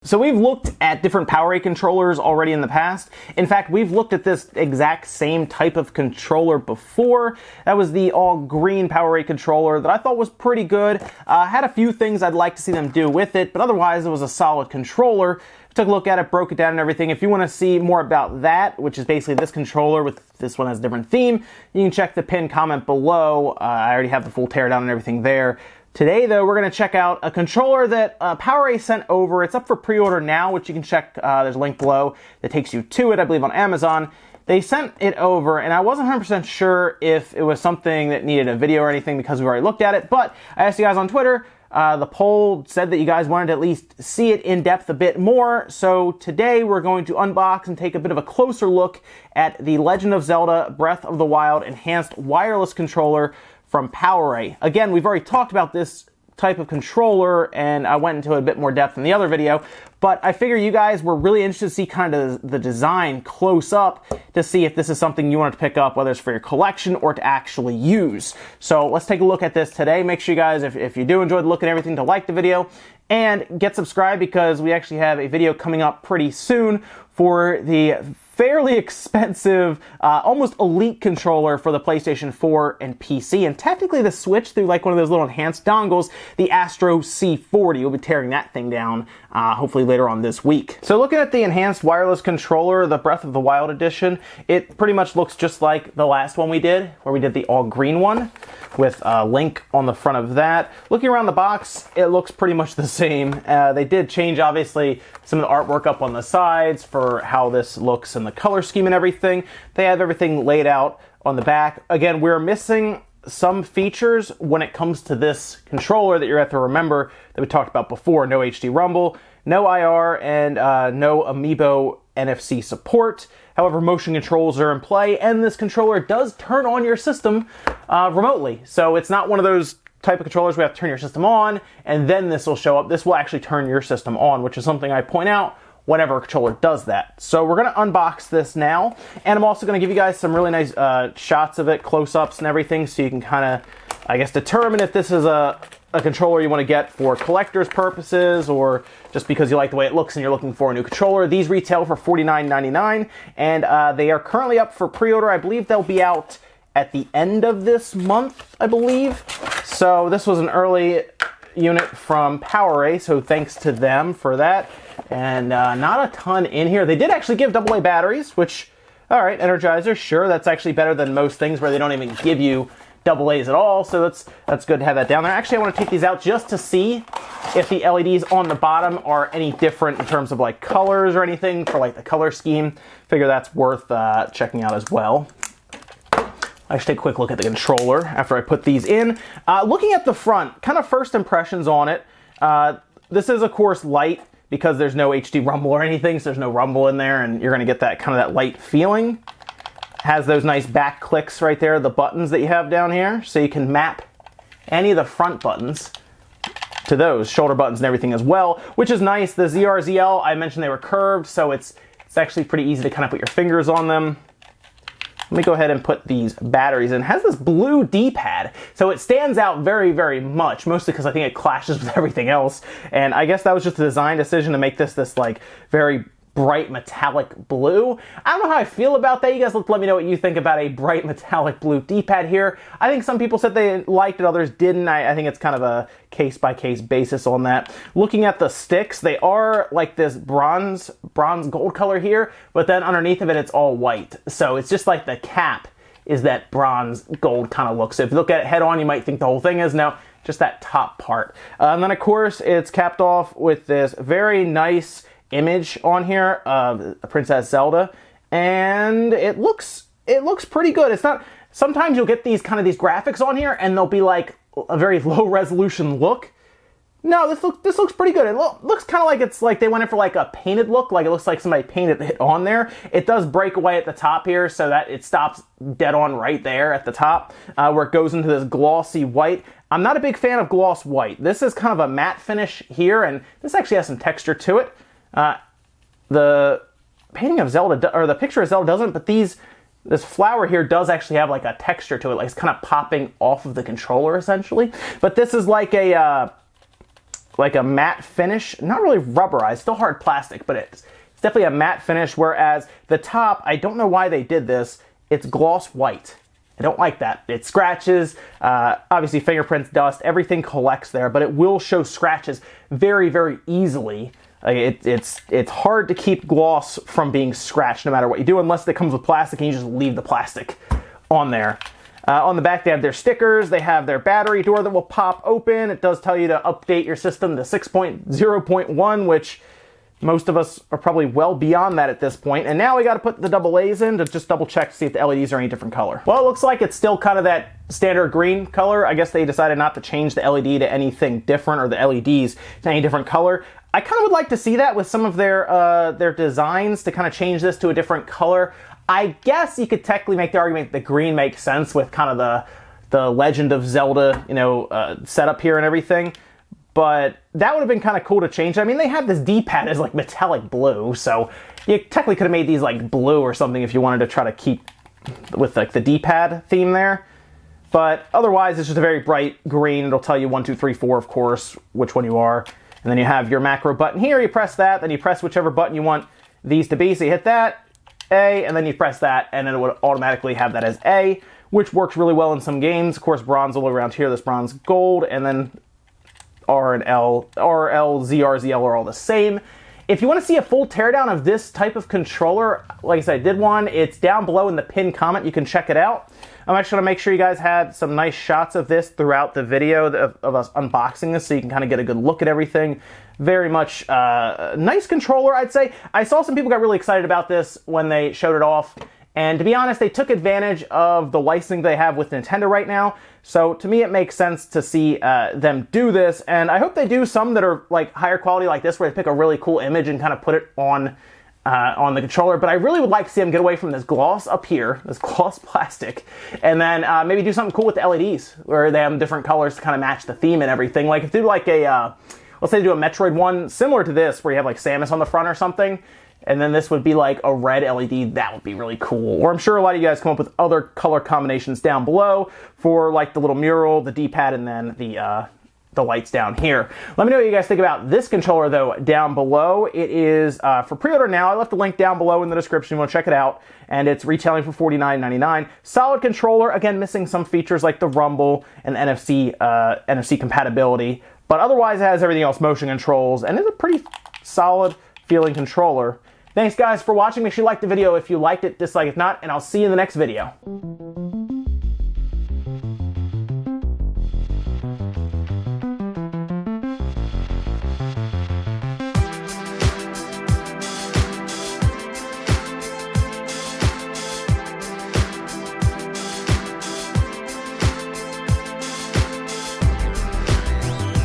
So we've looked at different PowerA controllers already in the past. In fact, we've looked at this exact same type of controller before. That was the all green PowerA controller that I thought was pretty good. Had a few things I'd like to see them do with it, but otherwise it was a solid controller. Took a look at it, broke it down and everything. If you want to see more about that, which is basically this controller with this one has a different theme, you can check the pinned comment below. I already have the full teardown and everything there. Today, though, we're going to check out a controller that PowerA sent over. It's up for pre-order now, which you can check. There's a link below that takes you to it, I believe, on Amazon. They sent it over, and I wasn't 100% sure if it was something that needed a video or anything because we've already looked at it, but I asked you guys on Twitter. The poll said that you guys wanted to at least see it in depth a bit more, so today we're going to unbox and take a bit of a closer look at the Legend of Zelda Breath of the Wild Enhanced Wireless Controller from PowerA. Again, we've already talked about this type of controller, and I went into a bit more depth in the other video, but I figure you guys were really interested to see kind of the design close up to see if this is something you wanted to pick up, whether it's for your collection or to actually use. So let's take a look at this today. Make sure you guys, if you do enjoy the look at everything, to like the video and get subscribed because we actually have a video coming up pretty soon for the fairly expensive, almost elite controller for the PlayStation 4 and PC, and technically the Switch through like one of those little enhanced dongles, the Astro C40. We'll be tearing that thing down hopefully later on this week. So looking at the enhanced wireless controller, the Breath of the Wild edition, it pretty much looks just like the last one we did, where we did the all green one with a link on the front of that. Looking around the box, it looks pretty much the same. They did change, obviously, some of the artwork up on the sides for how this looks and the color scheme and everything. They have everything laid out on the back. Again, we're missing some features when it comes to this controller that you're going to have to remember that we talked about before. No HD rumble, no IR, and no Amiibo NFC support. However, motion controls are in play, and this controller does turn on your system remotely. So it's not one of those type of controllers where you have to turn your system on, and then this will show up. This will actually turn your system on, which is something I point out whenever a controller does that. So we're going to unbox this now, and I'm also going to give you guys some really nice shots of it, close-ups and everything, so you can kind of, I guess, determine if this is a controller you want to get for collector's purposes or just because you like the way it looks and you're looking for a new controller. These retail for $49.99, and they are currently up for pre-order. I believe they'll be out at the end of this month, I believe. So this was an early unit from PowerA, so thanks to them for that. And not a ton in here. They did actually give AA batteries, which, all right, Energizer, sure, that's actually better than most things where they don't even give you AA's at all, so that's good to have that down there. Actually, I want to take these out just to see if the LEDs on the bottom are any different in terms of like colors or anything for like the color scheme. Figure that's worth checking out as well. I should take a quick look at the controller after I put these in. Looking at the front, kind of first impressions on it. This is, of course, light because there's no HD rumble or anything, so there's no rumble in there, and you're going to get that kind of that light feeling. Has those nice back clicks right there, the buttons that you have down here, so you can map any of the front buttons to those, shoulder buttons and everything as well, which is nice. The ZR, ZL, I mentioned they were curved, so it's actually pretty easy to kind of put your fingers on them. Let me go ahead and put these batteries in. It has this blue D-pad, so it stands out very, very much, mostly because I think it clashes with everything else. And I guess that was just a design decision to make this like very bright metallic blue. I don't know how I feel about that. You guys let me know what you think about a bright metallic blue D-pad here. I think some people said they liked it, others didn't. I think it's kind of a case-by-case basis on that. Looking at the sticks, they are like this bronze gold color here, but then underneath of it, it's all white. So it's just like the cap is that bronze gold kind of look. So if you look at it head on, you might think the whole thing is. No, just that top part. And then, of course, it's capped off with this very nice image on here of Princess Zelda, and it looks pretty good. It's not, sometimes you'll get these graphics on here and they'll be like a very low resolution look. No, this looks pretty good. It looks kind of like it's like they went in for like a painted look, like it looks like somebody painted it on there. It does break away at the top here so that it stops dead on right there at the top where it goes into this glossy white. I'm not a big fan of gloss white. This is kind of a matte finish here, and this actually has some texture to it. The painting of Zelda, or the picture of Zelda doesn't, but this flower here does actually have like a texture to it, like it's kind of popping off of the controller essentially. But this is like a like a matte finish, not really rubberized, still hard plastic, but it's definitely a matte finish, whereas the top, I don't know why they did this, it's gloss white. I don't like that. It scratches, obviously fingerprints, dust, everything collects there, but it will show scratches very, very easily. It's hard to keep gloss from being scratched no matter what you do, unless it comes with plastic and you just leave the plastic on there. On the back, they have their stickers. They have their battery door that will pop open. It does tell you to update your system to 6.0.1, which most of us are probably well beyond that at this point. And now we got to put the AA's in to just double check to see if the LEDs are any different color. Well, it looks like it's still kind of that standard green color. I guess they decided not to change the LED to anything different, or the LEDs to any different color. I kind of would like to see that with some of their designs, to kind of change this to a different color. I guess you could technically make the argument that green makes sense with kind of the Legend of Zelda, setup here and everything. But that would have been kind of cool to change. I mean, they have this D-pad as like metallic blue, so you technically could have made these like blue or something if you wanted to try to keep with like the D-pad theme there. But otherwise, it's just a very bright green. It'll tell you 1, 2, 3, 4, of course, which one you are. And then you have your macro button here. You press that, then you press whichever button you want these to be. So you hit that, A, and then you press that, and then it would automatically have that as A, which works really well in some games. Of course, bronze all around here. This bronze, gold, and then R and L, RL, ZR, ZL are all the same. If you want to see a full teardown of this type of controller, like I said, I did one. It's down below in the pinned comment. You can check it out. I'm actually going to make sure you guys had some nice shots of this throughout the video of us unboxing this, so you can kind of get a good look at everything. Very much nice controller, I'd say. I saw some people got really excited about this when they showed it off. And to be honest, they took advantage of the licensing they have with Nintendo right now. So to me, it makes sense to see them do this. And I hope they do some that are like higher quality like this, where they pick a really cool image and kind of put it on the controller. But I really would like to see them get away from this gloss up here, this gloss plastic, and then maybe do something cool with the LEDs, where they have different colors to kind of match the theme and everything. Like if they do like a, let's say they do a Metroid one similar to this, where you have like Samus on the front or something, and then this would be like a red LED, that would be really cool. Or I'm sure a lot of you guys come up with other color combinations down below for like the little mural, the D-pad, and then the lights down here. Let me know what you guys think about this controller though down below. It is for pre-order now. I left the link down below in the description. You want to check it out. And it's retailing for $49.99. Solid controller, again, missing some features like the rumble and NFC compatibility. But otherwise it has everything else, motion controls, and it's a pretty solid feeling controller. Thanks guys for watching. Make sure you like the video if you liked it, dislike if not, and I'll see you in the next video.